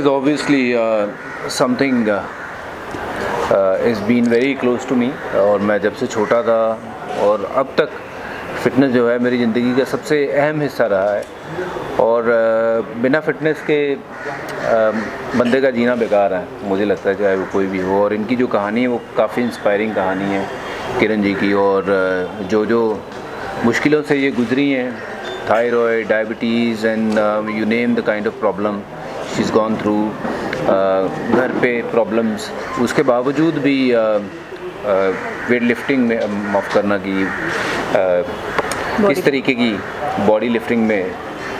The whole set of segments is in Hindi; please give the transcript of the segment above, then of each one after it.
Obviously something is been very close to me और मैं जब से छोटा था और अब तक फ़िटनेस जो है मेरी ज़िंदगी का सबसे अहम हिस्सा रहा है और बिना फ़िटनेस के बंदे का जीना बेकार है, मुझे लगता है, चाहे वो कोई भी हो। और इनकी जो कहानी है वो काफ़ी इंस्पायरिंग कहानी है किरण जी की, और जो जो मुश्किलों से ये गुजरी हैं, thyroid, diabetes and you name the kind of problem she is gone through, घर पे प्रॉब्लम्स, उसके बावजूद भी वेट लिफ्टिंग में माफ़ करना कि किस तरीके की बॉडी लिफ्टिंग में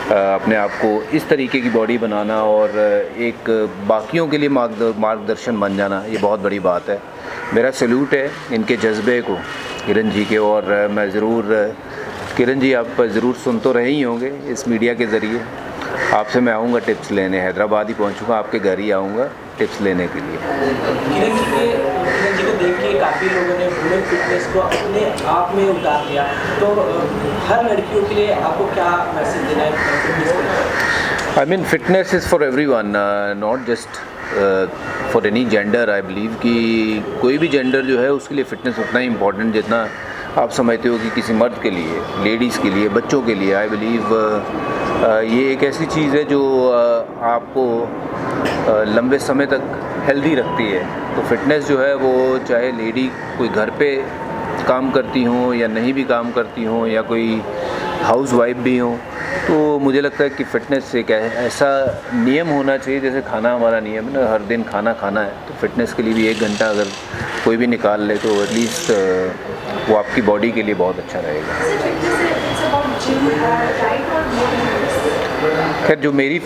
अपने आप को इस तरीके की बॉडी बनाना और एक बाकियों के लिए मार्गदर्शन बन जाना, ये बहुत बड़ी बात है। मेरा सैल्यूट है इनके जज्बे को, किरण जी के। और मैं ज़रूर, किरण जी आप ज़रूर सुन तो रहे ही होंगे इस मीडिया के ज़रिए, आपसे मैं आऊँगा टिप्स लेने, हैदराबाद ही पहुँचूँगा, आपके घर ही आऊँगा टिप्स लेने के लिए। किरण जी को देख के काफ़ी लोगों ने वुमेन फिटनेस को अपने आप में उतार दिया, तो हर लड़कियों के लिए आपको क्या मैसेज देना है fitness? I mean fitness is for everyone, not just for any gender. I believe कि कोई भी जेंडर जो है उसके लिए फ़िटनेस उतना ही इम्पॉर्टेंट जितना आप समझते हो कि किसी मर्द के लिए, लेडीज़ के लिए, बच्चों के लिए। आई बिलीव ये एक ऐसी चीज़ है जो आपको लंबे समय तक हेल्दी रखती है। तो फिटनेस जो है वो चाहे लेडी कोई घर पे काम करती हो या नहीं भी काम करती हो या कोई हाउस वाइफ भी हो, तो मुझे लगता है कि फ़िटनेस एक ऐसा नियम होना चाहिए, जैसे खाना हमारा नियम है ना, हर दिन खाना खाना है, तो फिटनेस के लिए भी 1 घंटा अगर कोई भी निकाल ले तो एटलीस्ट वो आपकी बॉडी के लिए बहुत अच्छा रहेगा। खैर जो मेरी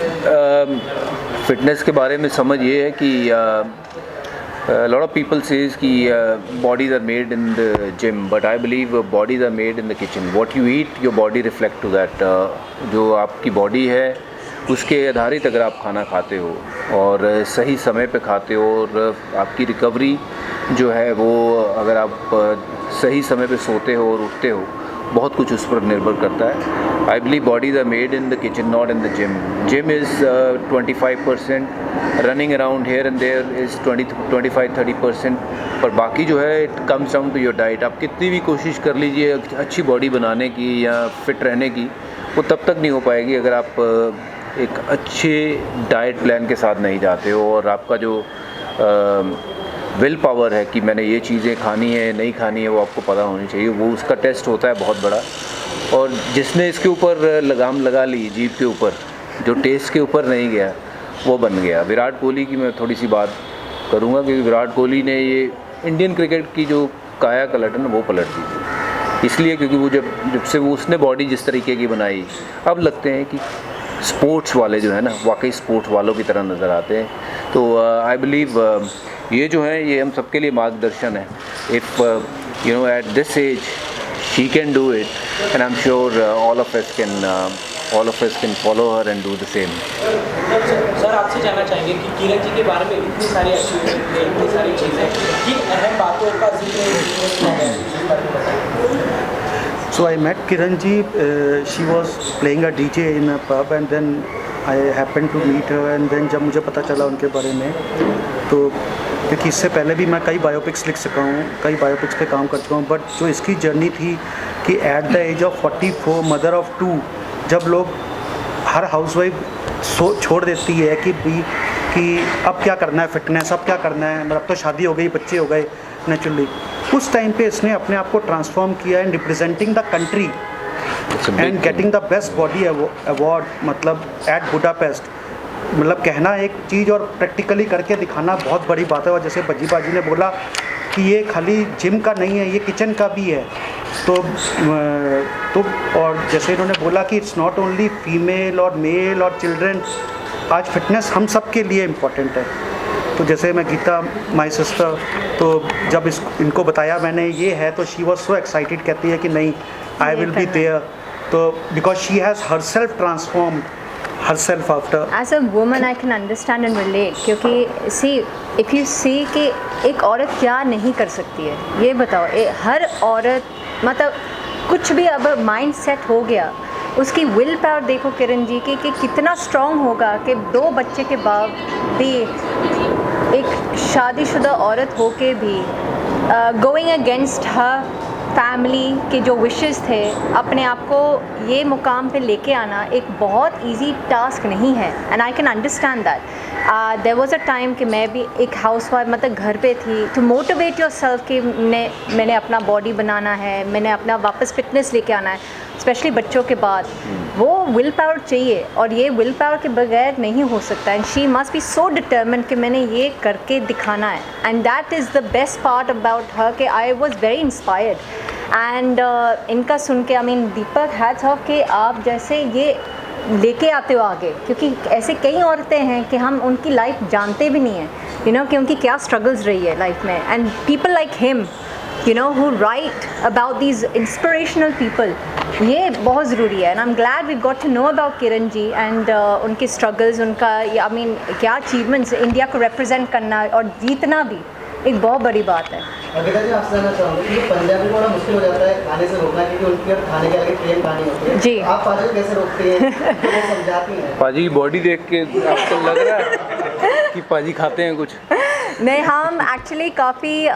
फ़िटनेस के बारे में समझ ये है कि lot of people says कि bodies are made in the gym, but I believe bodies are made in the kitchen. What you eat, your body reflect to that. जो आपकी बॉडी है उसके आधारित अगर आप खाना खाते हो और सही समय पे खाते हो और आपकी रिकवरी जो है वो, अगर आप सही समय पे सोते हो और उठते हो, बहुत कुछ उस पर निर्भर करता है। I believe bodies are made in the kitchen, not in the gym. Gym is 25%, running around here and there is 25-30%, पर बाकी जो है it comes down to your diet. आप कितनी भी कोशिश कर लीजिए अच्छी बॉडी बनाने की या फिट रहने की, वो तब तक नहीं हो पाएगी अगर आप एक अच्छे डाइट प्लान के साथ नहीं जाते हो और आपका जो विल पावर है कि मैंने ये चीज़ें खानी है नहीं खानी है, वो आपको पता होनी चाहिए। वो उसका टेस्ट होता है बहुत बड़ा, और जिसने इसके ऊपर लगाम लगा ली जीभ के ऊपर, जो टेस्ट के ऊपर नहीं गया वो बन गया। विराट कोहली की मैं थोड़ी सी बात करूँगा, क्योंकि विराट कोहली ने ये इंडियन क्रिकेट की जो काया पलट है ना वो पलट दी थी, इसलिए क्योंकि वो जब से वो उसने बॉडी जिस तरीके की बनाई, अब लगते हैं कि स्पोर्ट्स वाले जो है ना वाकई स्पोर्ट्स वालों की तरह नज़र आते हैं। तो आई बिलीव ये जो है ये हम सबके लिए मार्गदर्शन है। If you know at this age she can do it, and I am sure all of us can follow her and do the same. Sir आपसे जानना चाहेंगे कि किरण जी के बारे में इतनी सारी अचीवमेंट है, इतनी सारी चीज़ें, किन अहम बातों का जिक्र? So I met Kiran ji. She was playing a DJ in a pub, and then I happened to meet her. And then जब मुझे पता चला उनके बारे में, तो क्योंकि इससे पहले भी मैं कई बायोपिक्स लिख चुका हूँ, कई बायोपिक्स पे काम कर चुका हूँ, बट जो इसकी जर्नी थी कि at the age of 44, mother of 2, जब लोग हर हाउसवाइफ छोड़ देती है कि अब क्या करना है, फिटनेस अब क्या करना है, मतलब अब तो शादी हो गई, बच्चे हो गए नेचुरली, उस टाइम पे इसने अपने आप को ट्रांसफॉर्म किया and representing the country and getting the best body award, मतलब एट बुडापेस्ट। मतलब कहना एक चीज़ और प्रैक्टिकली करके दिखाना बहुत बड़ी बात है। और जैसे बज्जी बाजी ने बोला कि ये खाली जिम का नहीं है, ये किचन का भी है। तो और जैसे इन्होंने बोला कि इट्स नॉट ओनली फीमेल और मेल और चिल्ड्रन, आज फिटनेस हम सब के लिए इम्पोर्टेंट है। तो जैसे मैं गीता माई सिस्टर, तो जब इनको बताया मैंने ये है, तो शी वॉज सो एक्साइटेड, कहती है कि नहीं आई विल बी देयर, तो because she has her self transform herself after. As a woman I can understand and relate, क्योंकि if you see कि एक औरत क्या नहीं कर सकती है, ये बताओ। हर औरत मतलब कुछ भी अब माइंड सेट हो गया उसकी विल पावर देखो किरण जी कि कितना स्ट्रॉन्ग होगा कि 2 बच्चे के बाद भी एक शादीशुदा औरत होके भी गोइंग अगेंस्ट हर फैमिली के जो विशेस थे, अपने आप को ये मुकाम पे लेके आना एक बहुत इजी टास्क नहीं है। And I can understand that. There was a time कि मैं भी एक हाउसवाइफ मतलब घर पे थी, टू मोटिवेट योरसेल्फ कि मैंने अपना बॉडी बनाना है, मैंने अपना वापस फिटनेस लेके आना है, स्पेशली बच्चों के बाद। वो विल पावर चाहिए और ये विल पावर के बगैर नहीं हो सकता। And she must be so determined कि मैंने ये करके दिखाना है। And that is the best part about her कि I was very inspired. And इनका सुन के I mean Deepak hats off कि आप जैसे ये लेके आते हो आगे, क्योंकि ऐसे कई औरतें हैं कि हम उनकी लाइफ जानते भी नहीं हैं, कि उनकी क्या स्ट्रगल्स रही है लाइफ में। And people like him who write about these inspirational people, ये बहुत ज़रूरी है। And I am glad we got to know about Kiran ji and उनके स्ट्रगल्स, उनका आई मीन क्या अचीवमेंट्स, इंडिया को रिप्रेजेंट करना और जीतना भी एक बहुत बड़ी बात है। अंकिता जी, आपसे जानना चाहूँगी कि पंजाबी को बड़ा मुश्किल हो जाता है खाने से रोकना, क्योंकि उनकी और खाने के अलग ट्रेन कहानी होती है। जी। आप पाजी को कैसे रोकती हैं, तो वो समझाती हैं? पाजी की बॉडी देख के आपको लग रहा है कि पाजी खाते हैं कुछ? नहीं, हम एक्चुअली काफ़ी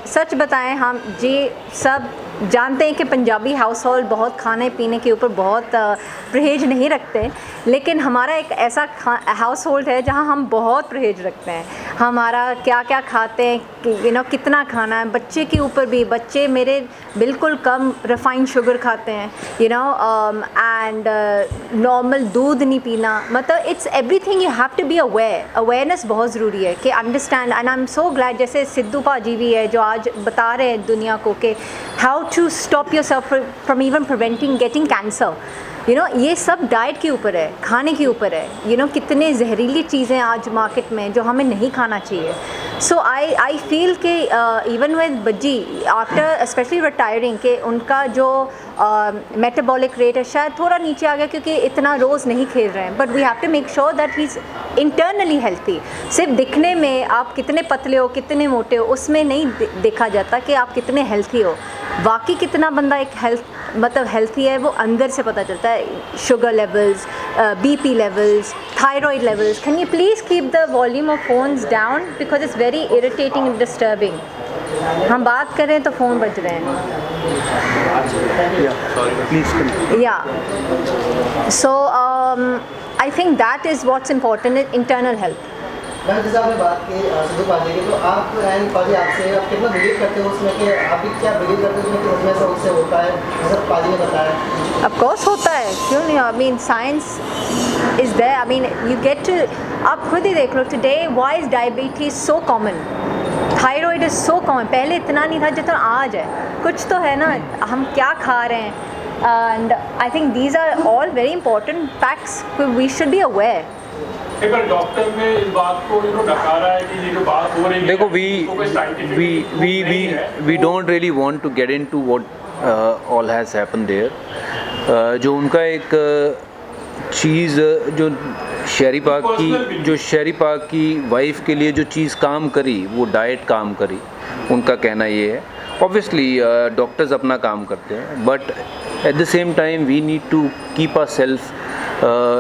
सच बताएं, हम जी सब जानते हैं कि पंजाबी हाउस होल्ड बहुत खाने पीने के ऊपर बहुत परहेज नहीं रखते, लेकिन हमारा एक ऐसा हाउस होल्ड है जहां हम बहुत परहेज रखते हैं। हमारा क्या क्या खाते हैं, कितना खाना है, बच्चे के ऊपर भी, बच्चे मेरे बिल्कुल कम रिफाइंड शुगर खाते हैं, एंड नॉर्मल दूध नहीं पीना, मतलब it's everything you have to be awareness बहुत ज़रूरी है कि understand. And I am so glad जैसे सिद्धू पाजी भी है जो आज बता रहे हैं दुनिया को कि how to stop yourself from even preventing getting cancer. ये सब डाइट के ऊपर है, खाने के ऊपर है। कितने जहरीली चीज़ें आज मार्केट में जो हमें नहीं खाना चाहिए। सो आई फील कि इवन विद बज्जी आफ्टर स्पेशली रिटायरिंग के उनका जो मेटाबॉलिक रेट है शायद थोड़ा नीचे आ गया, क्योंकि इतना रोज़ नहीं खेल रहे हैं। But we have to make sure that he is internally healthy. सिर्फ दिखने में आप कितने पतले हो, कितने मोटे हो, उसमें नहीं देखा जाता कि आप कितने हेल्थी हो। वाकई कितना बंदा एक हेल्थी है वो अंदर से पता चलता है। Sugar levels, BP levels, thyroid levels. Can you please keep the volume of phones down because it's very irritating and disturbing. हम बात कर रहे हैं तो फ़ोन बज रहे हैं। So I think that is what's important, internal health. Ma'am, जैसे आपने बात की सिद्धू पाजी की, तो आप एंड पाजी आपसे आप कितना बिलीव करते हो उसमें, कि आप भी क्या बिलीव करते हो उसमें कि उसमें से उससे होता है, जैसे पाजी ने बताया? ऑफ कोर्स होता है, क्यों नहीं। I mean science is there. I mean you get to, आप खुद ही देख लो today why is diabetes so common, thyroid is so common. पहले इतना नहीं था जितना आज है। कुछ तो है ना, हम क्या खा रहे हैं। And I think these are all very important facts, we should be aware. एक बार डॉक्टर ने इस बात को नकारा है कि ये जो बात हो रही है, देखो we don't really want to get into what all has happened there। जो उनका एक चीज़ जो शहरी पाक की वाइफ के लिए जो चीज़ काम करी, वो डाइट काम करी। उनका कहना ये है, ऑब्वियसली डॉक्टर्स अपना काम करते हैं, but at the same time we need to keep our self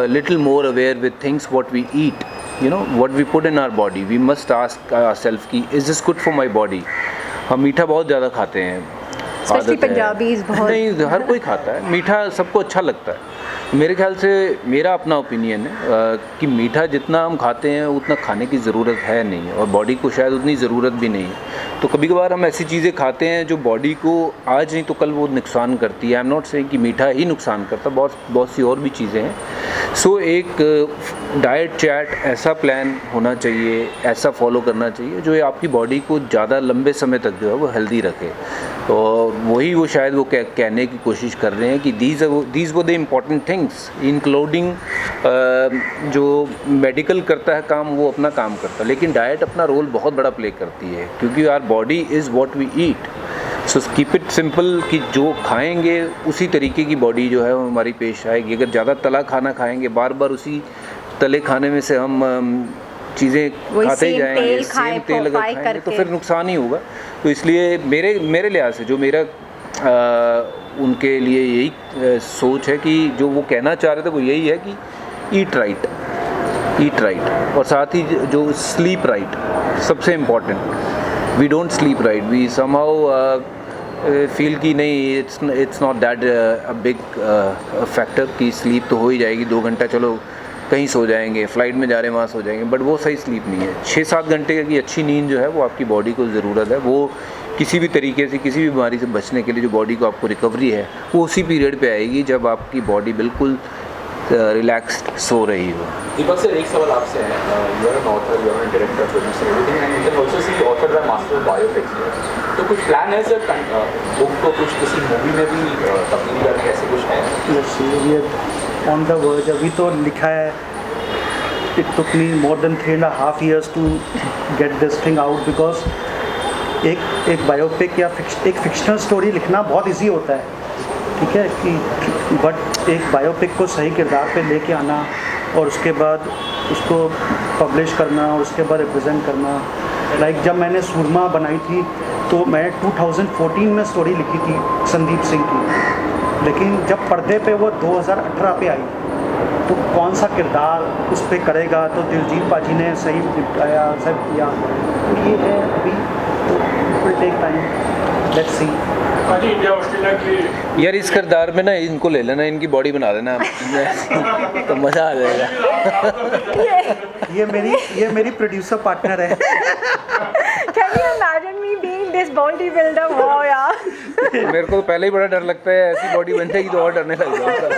little more aware with things what we eat, what we put in our body. We must ask ourselves कि is this good for my body? हम मीठा बहुत ज़्यादा खाते हैं, स्पेशली पंजाबीज बहुत। नहीं, हर कोई खाता है मीठा, सबको अच्छा लगता है। मेरे ख्याल से मेरा अपना ओपिनियन है कि मीठा जितना हम खाते हैं उतना खाने की ज़रूरत है नहीं, और बॉडी को शायद उतनी ज़रूरत भी नहीं है। तो कभी कभार हम ऐसी चीज़ें खाते हैं जो बॉडी को आज नहीं तो कल वो नुकसान करती है। आई एम नॉट सेइंग कि मीठा ही नुकसान करता, बहुत सी और भी चीज़ें हैं। सो एक डाइट चार्ट ऐसा प्लान होना चाहिए, ऐसा फॉलो करना चाहिए जो आपकी बॉडी को ज़्यादा लंबे समय तक जो है वो हेल्दी रखे। तो वही वो शायद वो कहने की कोशिश कर रहे हैं कि these were the important things, including जो मेडिकल करता है काम, वो अपना काम करता है, लेकिन डाइट अपना रोल बहुत बड़ा प्ले करती है, क्योंकि our body is what we eat. So keep it simple कि जो खाएंगे उसी तरीके की बॉडी जो है वो हमारी पेश आएगी। अगर ज़्यादा तला खाना खाएंगे, बार बार उसी तले खाने में से हम चीज़ें खाते ही जाएंगे, सेम तेल अगर खाएंगे तो फिर नुकसान ही होगा। तो इसलिए मेरे लिहाज से जो मेरा उनके लिए यही सोच है कि जो वो कहना चाह रहे थे वो यही है कि ईट राइट और साथ ही जो स्लीप राइट सबसे important. We don't sleep right, we somehow feel कि नहीं it's not that a big factor कि स्लीप तो हो ही जाएगी, 2 घंटा चलो कहीं सो जाएंगे, फ़्लाइट में जा रहे हैं वहाँ सो जाएंगे, बट वो सही स्लीप नहीं है। 6-7 घंटे की अच्छी नींद जो है वो आपकी बॉडी को ज़रूरत है। वो किसी भी तरीके से किसी भी बीमारी से बचने के लिए जो बॉडी को आपको रिकवरी है वो उसी पीरियड पे आएगी जब आपकी बॉडी बिल्कुल रिलैक्स्ड सो रही हो। दीपक सर, एक सवाल आपसे है, you are an author, you are an director, producer, everything, and you can also see author by master biopics. तो कुछ प्लान है सर बुक को कुछ किसी मूवी में भी तब्दील करके, ऐसे कुछ है? यस, ये ऑन द वर्ज अभी तो लिखा है। It took me more than 3.5 years to get this thing out, because एक बायोपिक या एक फिक्शनल स्टोरी लिखना बहुत इजी होता है, ठीक है कि, बट एक बायोपिक को सही किरदार पे लेके आना और उसके बाद उसको पब्लिश करना और उसके बाद रिप्रेजेंट करना। लाइक जब मैंने सूरमा बनाई थी तो मैं 2014 में स्टोरी लिखी थी संदीप सिंह की, लेकिन जब पर्दे पे वो 2018 पे आई तो कौन सा किरदार उस पर करेगा, तो दिलजीत पाजी ने सही निपटाया, सब किया। तो ये है अभी, तो will take time, let's see. Paaji, India Australia की यार इस किरदार में ना इनको ले लेना, इनकी बॉडी बना देना तो मज़ा आ जाएगा। ये मेरी प्रोड्यूसर पार्टनर है। Can you imagine me being this bodybuilder? Wow, यार। मेरे को तो पहले ही बड़ा डर लगता है, ऐसी बॉडी बन जाएगी तो और डरने लग जाऊंगा।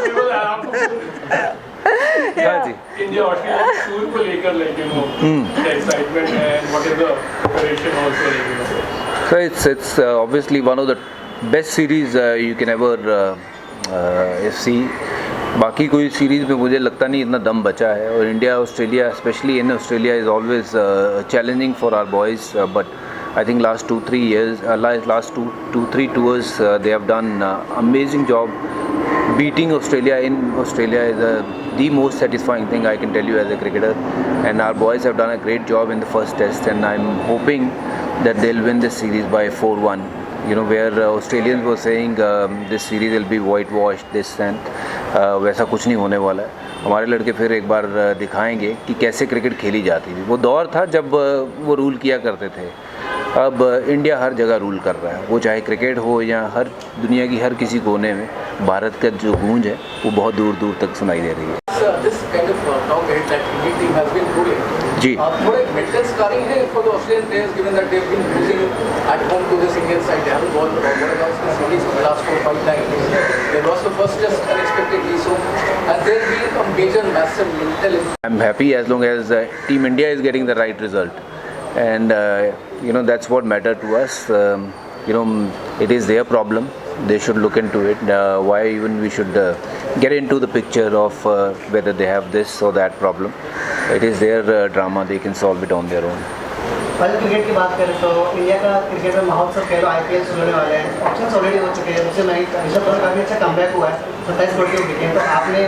हाँ जी, इंडिया ऑस्ट्रेलिया टूर को लेकर एक्साइटमेंट है, what is the preparation also लेकर? So it's obviously one of the best series you can ever see. बाकी कोई सीरीज़ में मुझे लगता नहीं इतना दम बचा है, और India Australia specially in Australia is always challenging for our boys, but I think last 2-3 years, last 2-3 tours, they have done amazing job. Beating Australia in Australia is the most satisfying thing I can tell you as a cricketer, and our boys have done a great job in the first test, and I'm hoping that they'll win this series by 4-1. You know, where Australians were saying this series will be whitewashed, this and वैसा कुछ नहीं होने वाला है। हमारे लड़के फिर एक बार दिखाएंगे कि कैसे क्रिकेट खेली जाती थी। वो दौर था जब वो रूल किया करते थे, अब इंडिया हर जगह रूल कर रहा है, वो चाहे क्रिकेट हो या हर दुनिया की हर किसी कोने में भारत का जो गूंज है वो बहुत दूर दूर तक सुनाई दे रही है। जी, थोड़े मेंटल स्कारिंग है for the Australian players given that they have been losing at home to this Indian side, they haven't won the series for the last 4-5 times, they lost the first test unexpectedly, so and there been a major massive mental. I am happy as long as team India is getting the right result, and you know that's what matter to us. You know, it is their problem, they should look into it. Why even we should get into the picture of whether they have this or that problem. It is their drama, they can solve it on their own. पहले क्रिकेट की बात करें तो इंडिया का क्रिकेट में महोत्सव कह लो, IPL शुरू होने वाले हैं, ऑप्शंस ऑलरेडी हो चुके हैं। उससे ऋषभ पंत काफ़ी अच्छा कमबैक हुआ है, 27 करोड़ के विकेट। तो आपने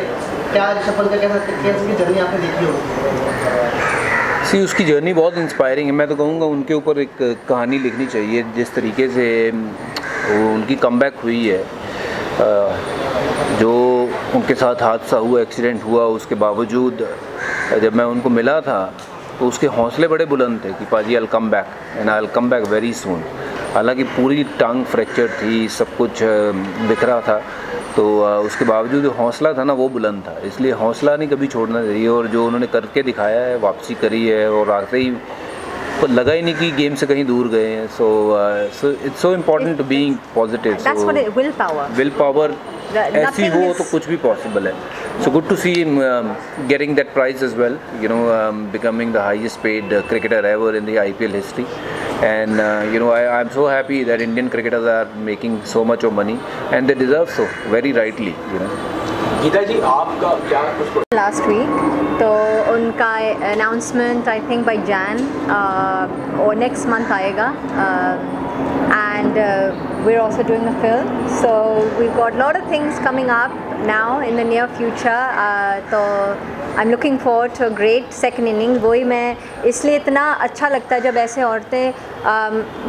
क्या ऋषभ पंत का कैसा क्रिकेट की जर्नी आपने देखी होगी? सी उसकी जर्नी बहुत इंस्पायरिंग है। मैं तो कहूँगा उनके ऊपर एक कहानी लिखनी चाहिए, जिस तरीके से उनकी कमबैक हुई है, जो उनके साथ हादसा हुआ, एक्सीडेंट हुआ, उसके बावजूद जब मैं उनको मिला था तो उसके हौसले बड़े बुलंद थे कि पाजी I will come back and I will come back very soon. हालांकि पूरी टांग फ्रैक्चर थी, सब कुछ बिखरा था, तो उसके बावजूद जो हौसला था ना वो बुलंद था। इसलिए हौसला नहीं कभी छोड़ना चाहिए, और जो उन्होंने करके दिखाया है, वापसी करी है, और आते ही तो लगा ही नहीं कि गेम से कहीं दूर गए हैं। So it's so important to being positive. That's what it, willpower ऐसी हो तो कुछ भी पॉसिबल है। So good to see him getting that prize as well, you know, becoming the highest paid cricketer ever in the IPL history. And you know, I'm so happy that Indian cricketers are making so much of money, and they deserve so, very rightly, you know. Gita जी, आपका क्या कुछ लास्ट वीक, तो उनका announcement I think by Jain और नेक्स्ट मंथ आएगा, and we're also doing a film, so we've got a lot of things coming up now in the near future, तो I am looking forward to a great second inning. वही मैं इसलिए इतना अच्छा लगता है जब ऐसे औरतें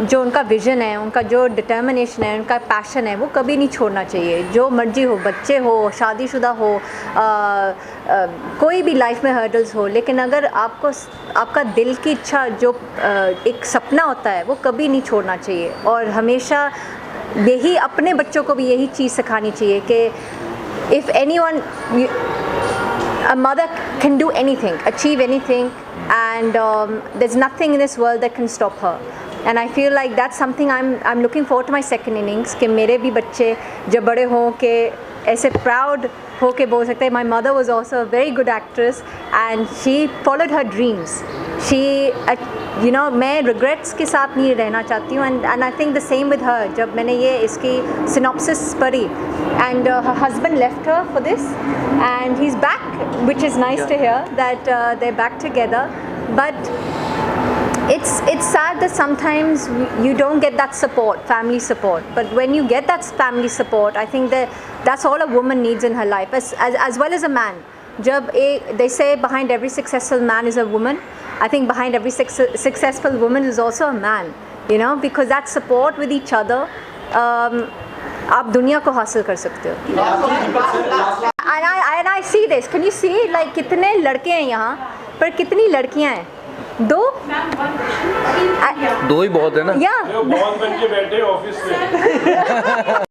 जो उनका विज़न है, उनका जो डिटर्मिनेशन है, उनका पैशन है, वो कभी नहीं छोड़ना चाहिए। जो मर्जी हो, बच्चे हो, शादीशुदा हो, कोई भी लाइफ में हर्डल्स हो, लेकिन अगर आपका दिल की इच्छा जो एक सपना होता है वो कभी नहीं छोड़ना चाहिए। और हमेशा यही अपने बच्चों को भी यही चीज़ सिखानी चाहिए कि if anyone, a mother can do anything, achieve anything, and there's nothing in this world that can stop her. And I feel like that's something I'm looking forward to my second innings, कि मेरे भी बच्चे जब बड़े हों कि ऐसे proud हो के बोल सकते हैं my mother was also a very good actress and she followed her dreams. She मैं regrets के साथ नहीं रहना चाहती हूँ, and I think the same with her. जब मैंने ये इसकी synopsis पढ़ी and her husband left her for this and he's back, which is nice to hear that they're back together. But it's sad that sometimes you don't get that support, family support. But when you get that family support, I think that's all a woman needs in her life, as well as a man. They say behind every successful man is a woman. I think behind every successful woman is also a man, because that support with each other, आप दुनिया को हासिल कर सकते हो। And I see this. Can you see like कितने लड़के हैं यहाँ पर कितनी लड़कियाँ हैं? दो ही बहुत है ना। Yeah. बॉस बन के बैठे ऑफिस में।